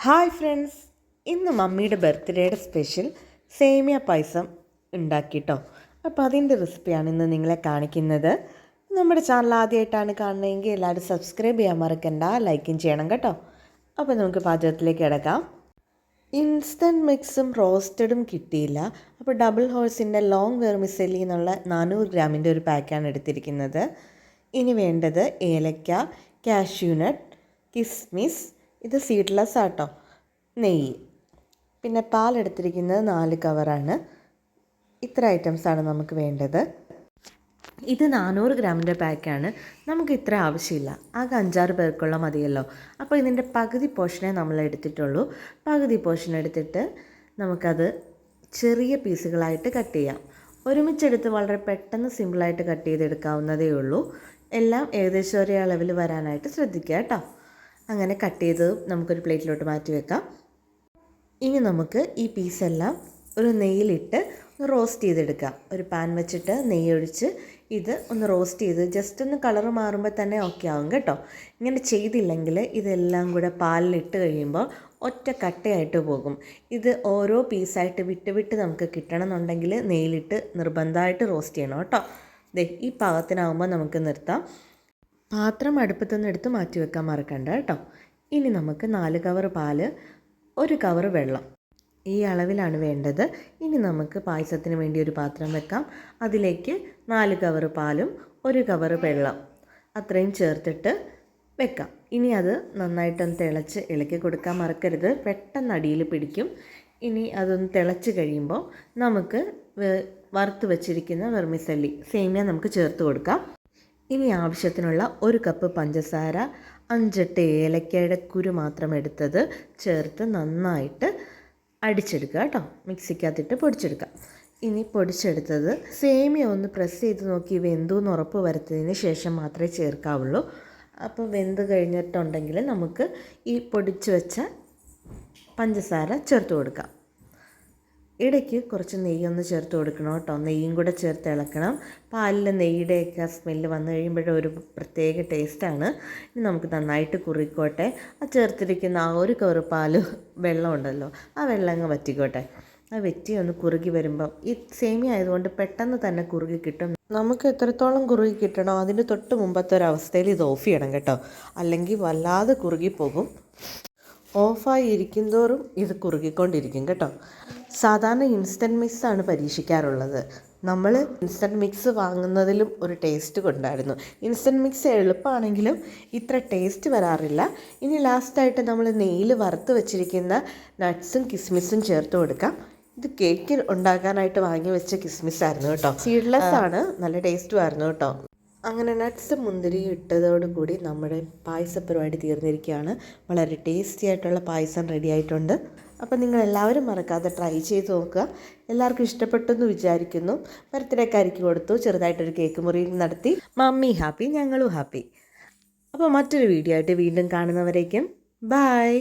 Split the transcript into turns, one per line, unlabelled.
Hi friends, ഇന്ന് മമ്മിയുടെ ബർത്ത്ഡേയുടെ special സേമിയ പായസം ഉണ്ടാക്കിട്ടോ. അപ്പോൾ അതിൻ്റെ റെസിപ്പിയാണ് ഇന്ന് നിങ്ങളെ കാണിക്കുന്നത്. നമ്മുടെ ചാനൽ ആദ്യമായിട്ടാണ് കാണുന്നതെങ്കിൽ എല്ലാവരും സബ്സ്ക്രൈബ് ചെയ്യാൻ മറക്കണ്ട, ലൈക്കും ചെയ്യണം കേട്ടോ. അപ്പോൾ നമുക്ക് പാചകത്തിലേക്ക് കിടക്കാം. ഇൻസ്റ്റൻറ്റ് മിക്സും റോസ്റ്റഡും കിട്ടിയില്ല. അപ്പോൾ ഡബിൾ ഹോഴ്സിൻ്റെ ലോങ് വെർമിസെല്ലി എന്നുള്ള 400 ഗ്രാമിൻ്റെ ഒരു പാക്കാണ് എടുത്തിരിക്കുന്നത്. ഇനി വേണ്ടത് ഏലക്ക, കാഷ്യൂനട്ട്, കിസ്മിസ്, ഇത് സീഡ്ലെസ് ആട്ടോ, നെയ്യ്, പിന്നെ പാലെടുത്തിരിക്കുന്നത് 4 കവറാണ്. ഇത്ര ഐറ്റംസാണ് നമുക്ക് വേണ്ടത്. ഇത് 400 ഗ്രാമിൻ്റെ പാക്കാണ്. നമുക്ക് ഇത്ര ആവശ്യമില്ല, ആകെ 5-6 പേർക്കുള്ള മതിയല്ലോ. അപ്പോൾ ഇതിൻ്റെ പകുതി പോർഷനേ നമ്മൾ എടുത്തിട്ടുള്ളൂ. പകുതി പോർഷൻ എടുത്തിട്ട് നമുക്കത് ചെറിയ പീസുകളായിട്ട് കട്ട് ചെയ്യാം. ഒരുമിച്ചെടുത്ത് വളരെ പെട്ടെന്ന് സിമ്പിളായിട്ട് കട്ട് ചെയ്തെടുക്കാവുന്നതേ ഉള്ളൂ. എല്ലാം ഏകദേശം ഒരേ അളവിൽ വരാനായിട്ട് ശ്രദ്ധിക്കുക കേട്ടോ. അങ്ങനെ കട്ട് ചെയ്ത് നമുക്കൊരു പ്ലേറ്റിലോട്ട് മാറ്റി വെക്കാം. ഇനി നമുക്ക് ഈ പീസെല്ലാം ഒരു നെയ്യിലിട്ട് റോസ്റ്റ് ചെയ്തെടുക്കാം. ഒരു പാൻ വെച്ചിട്ട് നെയ്യ് ഒഴിച്ച് ഇത് ഒന്ന് റോസ്റ്റ് ചെയ്ത് ജസ്റ്റ് ഒന്ന് കളറ് മാറുമ്പോൾ തന്നെ ഓക്കെ ആവും കേട്ടോ. ഇങ്ങനെ ചെയ്തില്ലെങ്കിൽ ഇതെല്ലാം കൂടെ പാലിലിട്ട് കഴിയുമ്പോൾ ഒറ്റ കട്ടയായിട്ട് പോകും. ഇത് ഓരോ പീസായിട്ട് വിട്ട് വിട്ട് നമുക്ക് കിട്ടണമെന്നുണ്ടെങ്കിൽ നെയ്യിലിട്ട് നിർബന്ധമായിട്ട് റോസ്റ്റ് ചെയ്യണം കേട്ടോ. ഈ പാകത്തിനാവുമ്പോൾ നമുക്ക് നിർത്താം. പാത്രം അടുപ്പത്തുനിന്ന് എടുത്ത് മാറ്റി വെക്കാൻ മറക്കണ്ട കേട്ടോ. ഇനി നമുക്ക് 4 കവർ പാല്, 1 കവർ വെള്ളം, ഈ അളവിലാണ് വേണ്ടത്. ഇനി നമുക്ക് പായസത്തിന് വേണ്ടി ഒരു പാത്രം വെക്കാം. അതിലേക്ക് 4 കവർ പാലും 1 കവർ വെള്ളം അത്രയും ചേർത്തിട്ട് വെക്കാം. ഇനി അത് നന്നായിട്ടൊന്ന് തിളച്ച് ഇളക്കി കൊടുക്കാൻ മറക്കരുത്, പെട്ടെന്ന് അടിയിൽ പിടിക്കും. ഇനി അതൊന്ന് തിളച്ച് കഴിയുമ്പോൾ നമുക്ക് വറുത്ത് വെച്ചിരിക്കുന്ന വെർമിസെല്ലി സേമിയ നമുക്ക് ചേർത്ത് കൊടുക്കാം. ഇനി ആവശ്യത്തിനുള്ള 1 കപ്പ് പഞ്ചസാര, 5-8 ഏലക്കയുടെ കുരു മാത്രം എടുത്തത് ചേർത്ത് നന്നായിട്ട് അടിച്ചെടുക്കുക കേട്ടോ. മിക്സിക്കകത്തിട്ട് പൊടിച്ചെടുക്കാം. ഇനി പൊടിച്ചെടുത്തത് സേമിയ ഒന്ന് പ്രസ് ചെയ്ത് നോക്കി വെന്തുന്ന് ഉറപ്പ് വരുത്തിയതിന് ശേഷം മാത്രമേ ചേർക്കാവുള്ളൂ. അപ്പോൾ വെന്ത് കഴിഞ്ഞിട്ടുണ്ടെങ്കിൽ നമുക്ക് ഈ പൊടിച്ച് വെച്ച പഞ്ചസാര ചേർത്ത് കൊടുക്കാം. ഇടയ്ക്ക് കുറച്ച് നെയ്യൊന്ന് ചേർത്ത് കൊടുക്കണം കേട്ടോ. നെയ്യും കൂടെ ചേർത്ത് ഇളക്കണം. പാലിൽ നെയ്യുടെയൊക്കെ സ്മെല്ല് വന്നു കഴിയുമ്പോഴൊരു പ്രത്യേക ടേസ്റ്റാണ്. ഇനി നമുക്ക് നന്നായിട്ട് കുറുക്കോട്ടെ. ആ ചേർത്തിരിക്കുന്ന ആ 1 കവർ പാല് വെള്ളം ഉണ്ടല്ലോ, ആ വെള്ളം അങ്ങ് വറ്റിക്കോട്ടെ. ആ വെറ്റി ഒന്ന് കുറുകി വരുമ്പം ഈ സേമിയ ആയതുകൊണ്ട് പെട്ടെന്ന് തന്നെ കുറുകി കിട്ടും. നമുക്ക് എത്രത്തോളം കുറുകി കിട്ടണോ അതിന് തൊട്ട് മുമ്പത്തെ ഒരവസ്ഥയിൽ ഇത് ഓഫ് ചെയ്യണം കേട്ടോ, അല്ലെങ്കിൽ വല്ലാതെ കുറുകി പോകും. ഓഫായി ഇരിക്കും തോറും ഇത് കുറുകിക്കൊണ്ടിരിക്കും കേട്ടോ. സാധാരണ ഇൻസ്റ്റൻറ്റ് മിക്സാണ് പരീക്ഷിക്കാറുള്ളത്. നമ്മൾ ഇൻസ്റ്റൻറ്റ് മിക്സ് വാങ്ങുന്നതിലും ഒരു ടേസ്റ്റ് കൊണ്ടായിരുന്നു. ഇൻസ്റ്റൻറ്റ് മിക്സ് എളുപ്പമാണെങ്കിലും ഇത്ര ടേസ്റ്റ് വരാറില്ല. ഇനി ലാസ്റ്റായിട്ട് നമ്മൾ നെയ്യിൽ വറുത്ത് വെച്ചിരിക്കുന്ന നട്ട്സും കിസ്മിസും ചേർത്ത് കൊടുക്കാം. ഇത് കേക്ക് ഉണ്ടാക്കാനായിട്ട് വാങ്ങി വെച്ച കിസ്മിസ് ആയിരുന്നു കേട്ടോ. സീഡ്ലെസ് ആണ്, നല്ല ടേസ്റ്റും ആയിരുന്നു കേട്ടോ. അങ്ങനെ നട്ട്സ് മുന്തിരി ഇട്ടതോടുകൂടി നമ്മുടെ പായസ പരിപാടി തീർന്നിരിക്കുകയാണ്. വളരെ ടേസ്റ്റി ആയിട്ടുള്ള പായസം റെഡി ആയിട്ടുണ്ട്. അപ്പോൾ നിങ്ങളെല്ലാവരും മറക്കാതെ ട്രൈ ചെയ്ത് നോക്കുക. എല്ലാവർക്കും ഇഷ്ടപ്പെട്ടെന്ന് വിചാരിക്കുന്നു. ബർത്ത്ഡേക്കാരിക്ക് കൊടുത്തു, ചെറുതായിട്ടൊരു കേക്ക് മുറിയിൽ നടത്തി. മമ്മി ഹാപ്പി, ഞങ്ങളും ഹാപ്പി. അപ്പോൾ മറ്റൊരു വീഡിയോ ആയിട്ട് വീണ്ടും കാണുന്നവരേക്കും ബൈ.